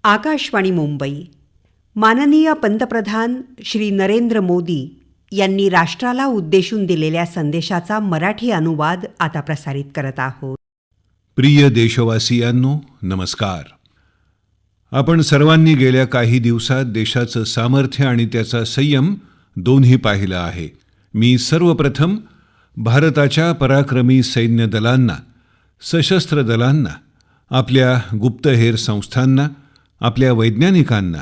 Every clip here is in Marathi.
आकाशवाणी मुंबई. माननीय पंतप्रधान श्री नरेंद्र मोदी यांनी राष्ट्राला उद्देशून दिलेल्या संदेशाचा मराठी अनुवाद आता प्रसारित करत आहोत. प्रिय देशवासियांनो, नमस्कार. आपण सर्वांनी गेल्या काही दिवसात देशाचं सामर्थ्य आणि त्याचा संयम दोन्ही पाहिलं आहे. मी सर्वप्रथम भारताच्या पराक्रमी सैन्य दलांना, सशस्त्र दलांना, आपल्या गुप्तहेर संस्थांना, आपल्या वैज्ञानिकांना,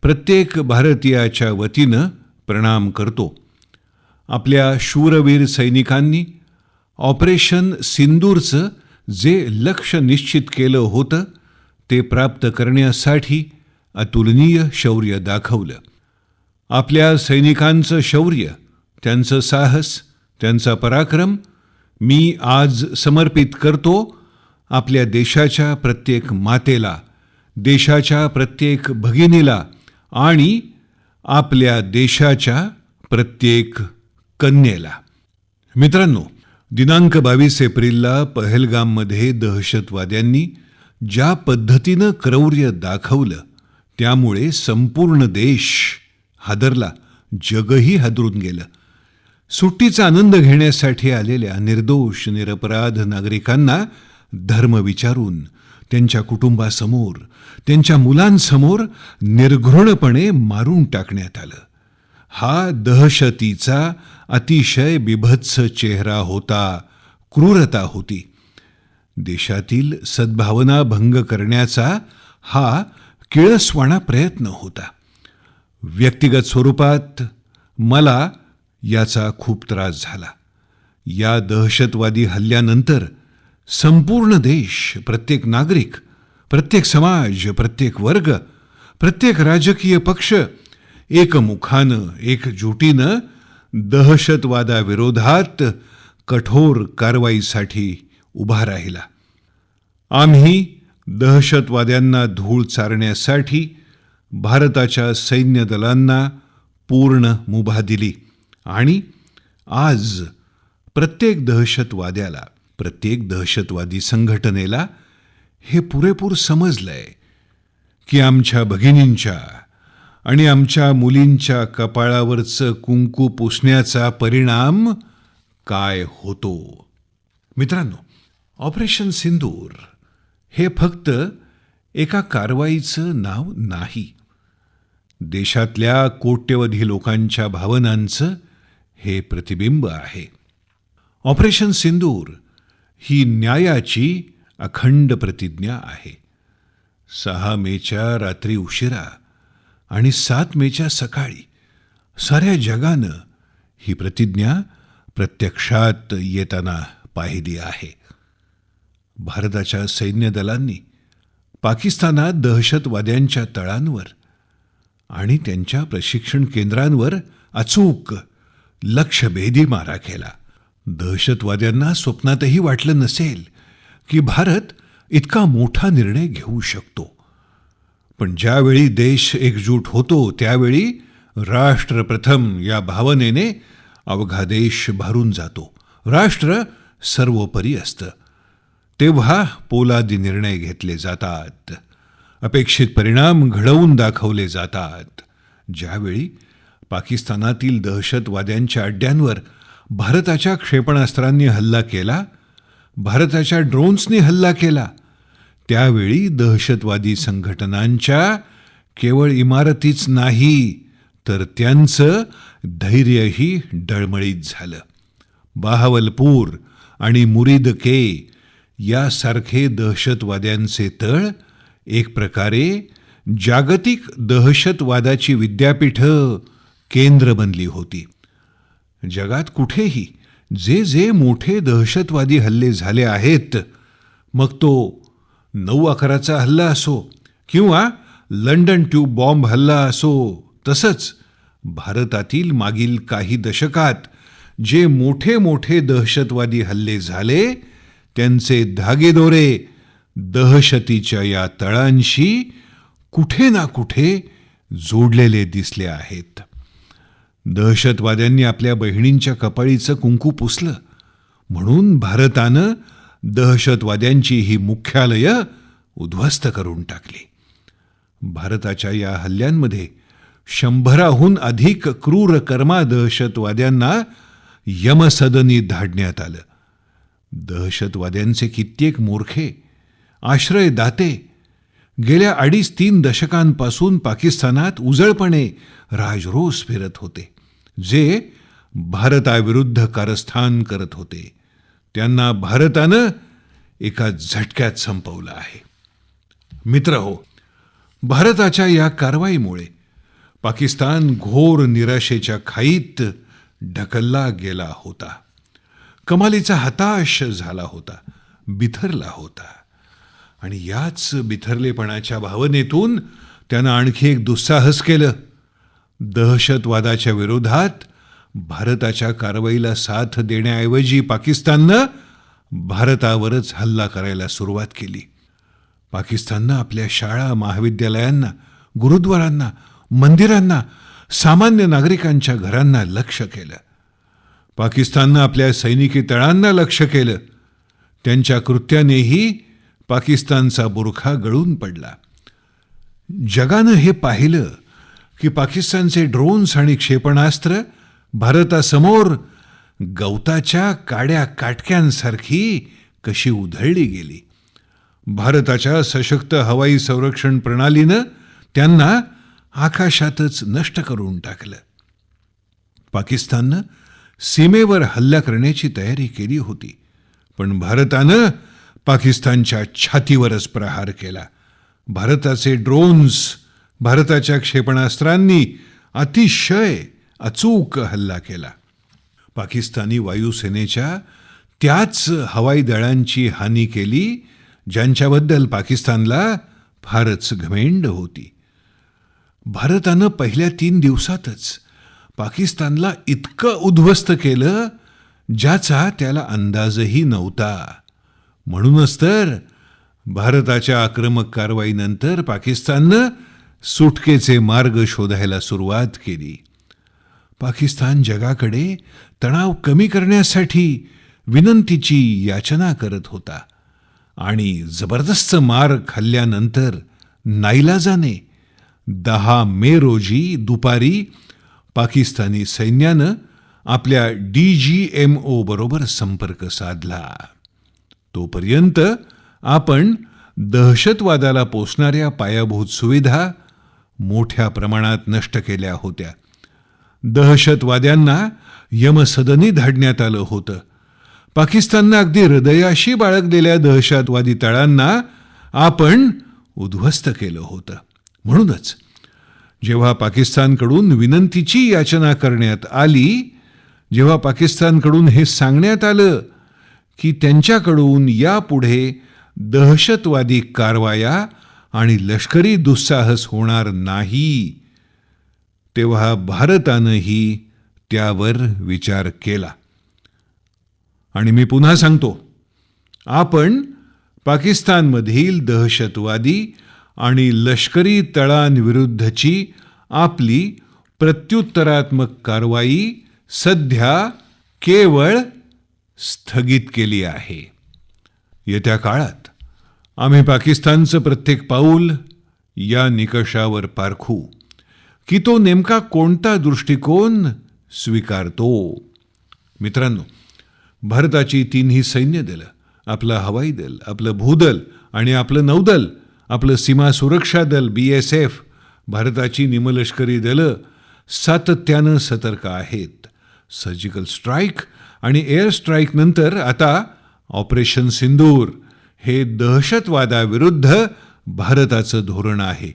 प्रत्येक भारतीयाच्या वतीनं प्रणाम करतो. आपल्या शूरवीर सैनिकांनी ऑपरेशन सिंदूरचं जे लक्ष्य निश्चित केलं होतं ते प्राप्त करण्यासाठी अतुलनीय शौर्य दाखवलं. आपल्या सैनिकांचं शौर्य, त्यांचं साहस, त्यांचा पराक्रम मी आज समर्पित करतो आपल्या देशाच्या प्रत्येक मातेला, देशाच्या प्रत्येक भगिनीला आणि आपल्या देशाच्या प्रत्येक कन्येला. मित्रांनो, दिनांक 22 एप्रिलला पहलगाममध्ये दहशतवाद्यांनी ज्या पद्धतीनं क्रौर्य दाखवलं त्यामुळे संपूर्ण देश हादरला, जगही हादरून गेलं. सुट्टीचा आनंद घेण्यासाठी आलेल्या निर्दोष निरपराध नागरिकांना धर्म विचारून त्यांच्या कुटुंबासमोर, त्यांच्या मुलांसमोर निर्घृणपणे मारून टाकण्यात आलं. हा दहशतीचा अतिशय बिभत्स चेहरा होता, क्रूरता होती. देशातील सद्भावना भंग करण्याचा हा किळसवाणा प्रयत्न होता. व्यक्तिगत स्वरूपात मला याचा खूप त्रास झाला. या दहशतवादी हल्ल्यानंतर संपूर्ण देश, प्रत्येक नागरिक, प्रत्येक समाज, प्रत्येक वर्ग, प्रत्येक राजकीय पक्ष एकमुखानं, एकजुटीनं दहशतवादाविरोधात कठोर कारवाईसाठी उभा राहिला. आम्ही दहशतवाद्यांना धूळ चारण्यासाठी भारताच्या सैन्य दलांना पूर्ण मुभा दिली आणि आज प्रत्येक दहशतवाद्याला, प्रत्येक दहशतवादी संघटनेला हे पुरेपूर समजलंय की आमच्या भगिनींच्या आणि आमच्या मुलींच्या कपाळावरचं कुंकू पुसण्याचा परिणाम काय होतो. मित्रांनो, ऑपरेशन सिंदूर हे फक्त एका कारवाईचं नाव नाही. देशातल्या कोट्यवधी लोकांच्या भावनांचं हे प्रतिबिंब आहे. ऑपरेशन सिंदूर ही न्यायाची अखंड प्रतिज्ञा आहे. 6 मेच्या रात्री उशिरा आणि 7 मेच्या सकाळी साऱ्या जगानं ही प्रतिज्ञा प्रत्यक्षात येताना पाहिली आहे. भारताच्या सैन्य दलांनी पाकिस्तानात दहशतवाद्यांच्या तळांवर आणि त्यांच्या प्रशिक्षण केंद्रांवर अचूक लक्ष्यभेदी मारा केला. दहशतवाद्यांना स्वप्नातही वाटलं नसेल की भारत इतका मोठा निर्णय घेऊ शकतो. पण ज्यावेळी देश एकजूट होतो त्यावेळी राष्ट्र प्रथम या भावनेने अवघा देश भारून जातो. राष्ट्र सर्वोपरी असतं. तेव्हा पोलादी निर्णय घेतले जातात, अपेक्षित परिणाम घडवून दाखवले जातात. ज्यावेळी पाकिस्तानातील दहशतवाद्यांच्या अड्ड्यांवर भारताच्या क्षेपणास्त्रांनी हल्ला केला, भारताच्या ड्रोन्सनी हल्ला केला, त्यावेळी दहशतवादी संघटनांच्या केवळ इमारतीच नाही तर त्यांचं धैर्यही डळमळीत झालं. बहावलपूर आणि मुरीद के यासारखे दहशतवाद्यांचे तळ एक प्रकारे जागतिक दहशतवादाची विद्यापीठं, केंद्र बनली होती. जगात कुठेही जे जे मोठे दहशतवादी हल्ले झाले आहेत, मग तो 9/11चा हल्ला असो किंवा लंडन ट्यूब बॉम्ब हल्ला असो, तसंच भारतातील मागील काही दशकात जे मोठे मोठे दहशतवादी हल्ले झाले त्यांचे धागेदोरे दहशतीच्या या तळांशी कुठे ना कुठे जोडलेले दिसले आहेत. दहशतवाद्यांनी आपल्या बहिणींच्या कपाळीचं कुंकू पुसलं म्हणून भारतानं दहशतवाद्यांची ही मुख्यालयं उद्ध्वस्त करून टाकली. भारताच्या या हल्ल्यांमध्ये 100हून अधिक क्रूर कर्मा दहशतवाद्यांना यमसदनी धाडण्यात आलं. दहशतवाद्यांचे कित्येक मोरखे आश्रयदाते गेल्या 2.5-3 दशकांपासून पाकिस्तानात उजळपणे राजरोस फिरत होते, जे भारताविरुद्ध कारस्थान करत होते. त्यांना भारतानं एका झटक्यात संपवलं आहे. मित्रहो, भारताच्या या कारवाईमुळे पाकिस्तान घोर निराशेच्या खाईत ढकलला गेला होता. कमालीचा हताश झाला होता, बिथरला होता. आणि याच बिथरलेपणाच्या भावनेतून त्यानं आणखी एक दुस्साहस केलं. दहशतवादाच्या विरोधात भारताच्या कारवाईला साथ देण्याऐवजी पाकिस्ताननं भारतावरच हल्ला करायला सुरुवात केली. पाकिस्ताननं आपल्या शाळा, महाविद्यालयांना, गुरुद्वारांना, मंदिरांना, सामान्य नागरिकांच्या घरांना लक्ष्य केलं. पाकिस्ताननं आपल्या सैनिकी तळांना लक्ष्य केलं. त्यांच्या कृत्यानेही पाकिस्तानचा बुरखा गळून पडला. जगानं हे पाहिलं की पाकिस्तानचे ड्रोन्स आणि क्षेपणास्त्र भारतासमोर गवताच्या काड्या काटक्यांसारखी कशी उधळली गेली. भारताच्या सशक्त हवाई संरक्षण प्रणालीनं त्यांना आकाशातच नष्ट करून टाकलं. पाकिस्ताननं सीमेवर हल्ला करण्याची तयारी केली होती, पण भारतानं पाकिस्तानच्या छातीवरच प्रहार केला. भारताचे ड्रोन्स, भारताच्या क्षेपणास्त्रांनी अतिशय अचूक हल्ला केला. पाकिस्तानी वायुसेनेच्या त्याच हवाई दळांची हानी केली ज्यांच्याबद्दल पाकिस्तानला फारच घमेंड होती. भारतानं पहिल्या 3 दिवसातच पाकिस्तानला इतकं उद्ध्वस्त केलं ज्याचा त्याला अंदाजही नव्हता. म्हणूनच तर भारताच्या आक्रमक कारवाईनंतर पाकिस्ताननं सुटकेचे मार्ग शोधायला सुरुवात केली. पाकिस्तान जगाकडे तणाव कमी करण्यासाठी विनंतीची याचना करत होता आणि जबरदस्त मार खाल्ल्यानंतर नाईलाजाने 10 मे रोजी दुपारी पाकिस्तानी सैन्यानं आपल्या DGMO बरोबर संपर्क साधला. तोपर्यंत आपण दहशतवादाला पोसणाऱ्या पायाभूत सुविधा मोठ्या प्रमाणात नष्ट केल्या होत्या. दहशतवाद्यांना यमसदनी धाडण्यात आलं होतं. पाकिस्ताननं अगदी हृदयाशी बाळगलेल्या दहशतवादी तळांना आपण उद्ध्वस्त केलं होतं. म्हणूनच जेव्हा पाकिस्तानकडून विनंतीची याचना करण्यात आली, जेव्हा पाकिस्तानकडून हे सांगण्यात आलं की त्यांच्याकडून यापुढे दहशतवादी कारवाया आणि लष्करी दुस्साहस होणार नाही, तेव्हा भारतानंही त्यावर विचार केला. आणि मी पुन्हा सांगतो, आपण पाकिस्तानमधील दहशतवादी आणि लष्करी तळांविरुद्धची आपली प्रत्युत्तरात्मक कारवाई सध्या केवळ स्थगित केली आहे. येत्या काळात आम्ही पाकिस्तानचं प्रत्येक पाऊल या निकषावर पारखू की तो नेमका कोणता दृष्टिकोन स्वीकारतो. मित्रांनो, भारताची 3ही सैन्य दलं, आपलं हवाई दल, आपलं भूदल आणि आपलं नौदल, आपलं सीमा सुरक्षा दल BSF, भारताची निमलष्करी दलं सातत्यानं सतर्क आहेत. सर्जिकल स्ट्राईक आणि एअर स्ट्राईक नंतर आता ऑपरेशन सिंदूर हे दहशतवादाविरुद्ध भारताचं धोरण आहे.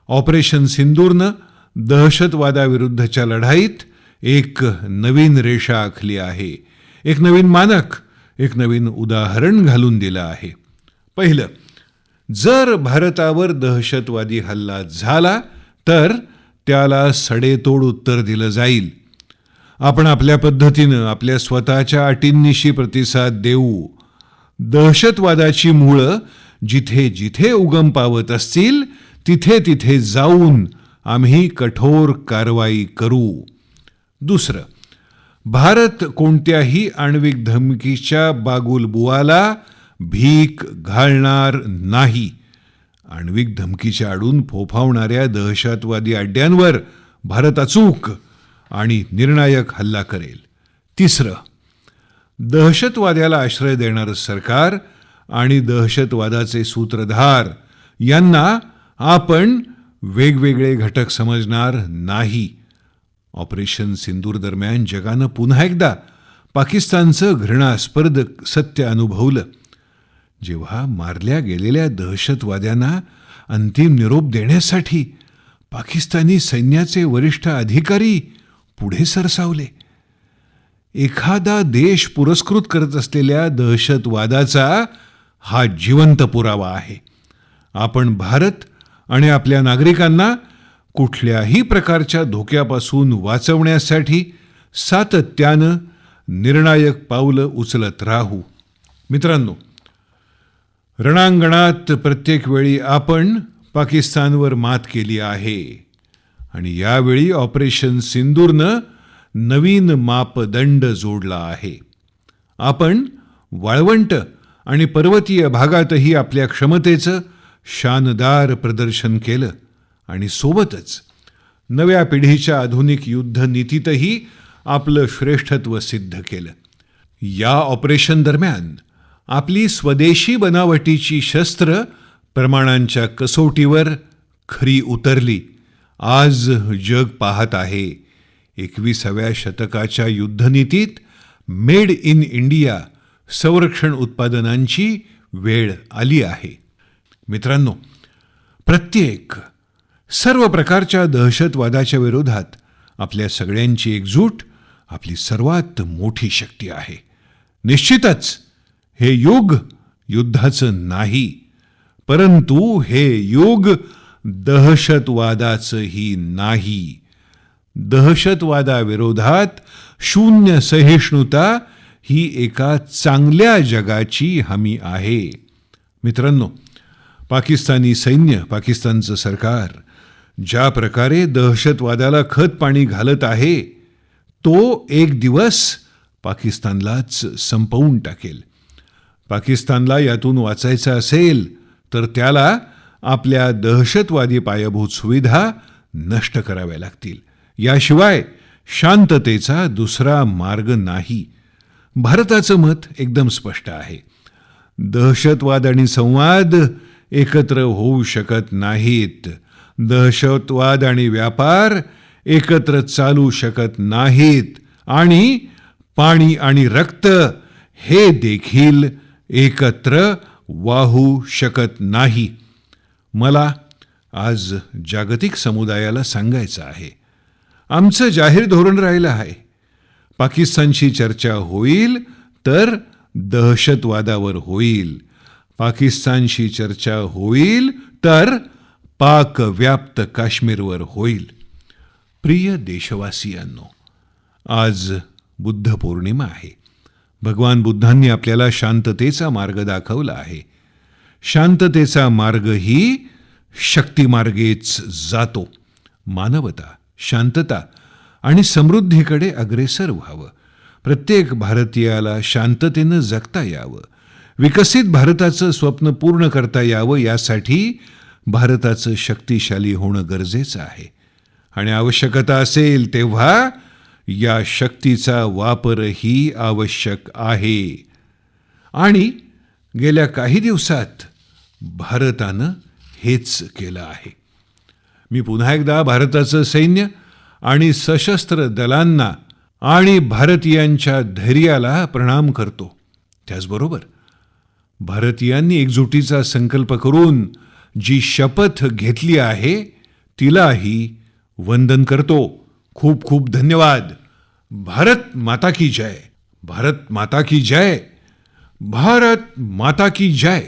ऑपरेशन सिंदूरनं दहशतवादाविरुद्धच्या लढाईत एक नवीन रेषा आखली आहे, एक नवीन मानक, एक नवीन उदाहरण घालून दिलं आहे. पहिलं, जर भारतावर दहशतवादी हल्ला झाला तर त्याला सडेतोड उत्तर दिलं जाईल. आपण आपल्या पद्धतीनं आपल्या स्वतःच्या अटींनिशी प्रतिसाद देऊ. दहशतवादाची मुळं जिथे जिथे उगम पावत असतील तिथे तिथे जाऊन आम्ही कठोर कारवाई करू. दुसरं, भारत कोणत्याही आण्विक धमकीच्या बागुलबुवाला भीक घालणार नाही. आण्विक धमकीच्या आडून फोफावणाऱ्या दहशतवादी अड्ड्यांवर भारत अचूक आणि निर्णायक हल्ला करेल. तिसरं, दहशतवाद्याला आश्रय देणारं सरकार आणि दहशतवादाचे सूत्रधार यांना आपण वेगवेगळे घटक समजणार नाही. ऑपरेशन सिंदूर दरम्यान जगानं पुन्हा एकदा पाकिस्तानचं घृणास्पद सत्य अनुभवलं. जेव्हा मारल्या गेलेल्या दहशतवाद्यांना अंतिम निरोप देण्यासाठी पाकिस्तानी सैन्याचे वरिष्ठ अधिकारी पुढे सरसावले. एखादा देश पुरस्कृत करत असलेल्या दहशतवादाचा हा जिवंत पुरावा आहे. आपण भारत आणि आपल्या नागरिकांना कुठल्याही प्रकारच्या धोक्यापासून वाचवण्यासाठी सातत्यानं निर्णायक पावलं उचलत राहू. मित्रांनो, रणांगणात प्रत्येक वेळी आपण पाकिस्तानवर मात केली आहे आणि यावेळी ऑपरेशन सिंदूरनं नवीन मापदंड जोडला आहे. आपण वाळवंट आणि पर्वतीय भागातही आपल्या क्षमतेचं शानदार प्रदर्शन केलं आणि सोबतच नव्या पिढीच्या आधुनिक युद्धनीतीतही आपलं श्रेष्ठत्व सिद्ध केलं. या ऑपरेशन दरम्यान आपली स्वदेशी बनावटीची शस्त्र प्रमाणांच्या कसोटीवर खरी उतरली. आज जग पाहत आहे 21व्या शतकाच्या युद्धनीतीत मेड इन इंडिया संरक्षण उत्पादनांची वेळ आली आहे. मित्रांनो, सर्व प्रकारच्या दहशतवादाच्या विरोधात आपल्या सगळ्यांची एकजूट आपली सर्वात मोठी शक्ती आहे. निश्चितच हे युग युद्धाचं नाही, परंतु हे युग दहशतवादाचंही नाही. दहशतवादाविरोधात शून्य सहिष्णुता ही एका चांगल्या जगाची हमी आहे. मित्रांनो, पाकिस्तानी सैन्य, पाकिस्तानचं सरकार ज्या प्रकारे दहशतवादाला खत पाणी घालत आहे तो एक दिवस पाकिस्तानलाच संपवून टाकेल. पाकिस्तानला यातून वाचायचं असेल तर त्याला आपल्या दहशतवादी पायाभूत सुविधा नष्ट कराव्या लागतील. याशिवाय शांततेचा दुसरा मार्ग नाही. भारताचं मत एकदम स्पष्ट आहे. दहशतवाद आणि संवाद एकत्र होऊ शकत नाहीत. दहशतवाद आणि व्यापार एकत्र चालू शकत नाहीत आणि पाणी आणि रक्त हे देखील एकत्र वाहू शकत नाही. मला आज जागतिक समुदायाला सांगायचं आहे, आमचं जाहीर धोरण राहिलं आहे. पाकिस्तानशी चर्चा होईल तर दहशतवादावर होईल. पाकिस्तानशी चर्चा होईल तर पाकव्याप्त काश्मीरवर होईल. प्रिय देशवासियांनो, आज बुद्ध पौर्णिमा आहे. भगवान बुद्धांनी आपल्याला शांततेचा मार्ग दाखवला आहे. शांततेचा मार्गही शक्तिमार्गेच जातो. मानवता, शांतता आणि समृद्धीकडे अग्रेसर व्हावं. प्रत्येक भारतीयाला शांततेनं जगता यावं. विकसित भारताचं स्वप्न पूर्ण करता यावं, यासाठी भारताचं शक्तिशाली होणं गरजेचं आहे. आणि आवश्यकता असेल तेव्हा या शक्तीचा वापरही आवश्यक आहे. आणि गेल्या काही दिवसात भारतानं हेच केलं आहे. मी पुन्हा एकदा भारताचं सैन्य आणि सशस्त्र दलांना आणि भारतीयांच्या धैर्याला प्रणाम करतो. त्याचबरोबर भारतीयांनी एकजुटीचा संकल्प करून जी शपथ घेतली आहे तिलाही वंदन करतो. खूप खूप धन्यवाद. भारत माता की जय. भारत माता की जय. भारत माता की जय.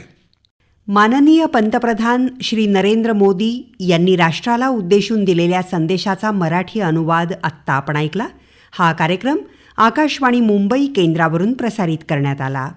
माननीय पंतप्रधान श्री नरेंद्र मोदी यांनी राष्ट्राला उद्देशून दिलेल्या संदेशाचा मराठी अनुवाद आत्ता आपण ऐकला. हा कार्यक्रम आकाशवाणी मुंबई केंद्रावरून प्रसारित करण्यात आला.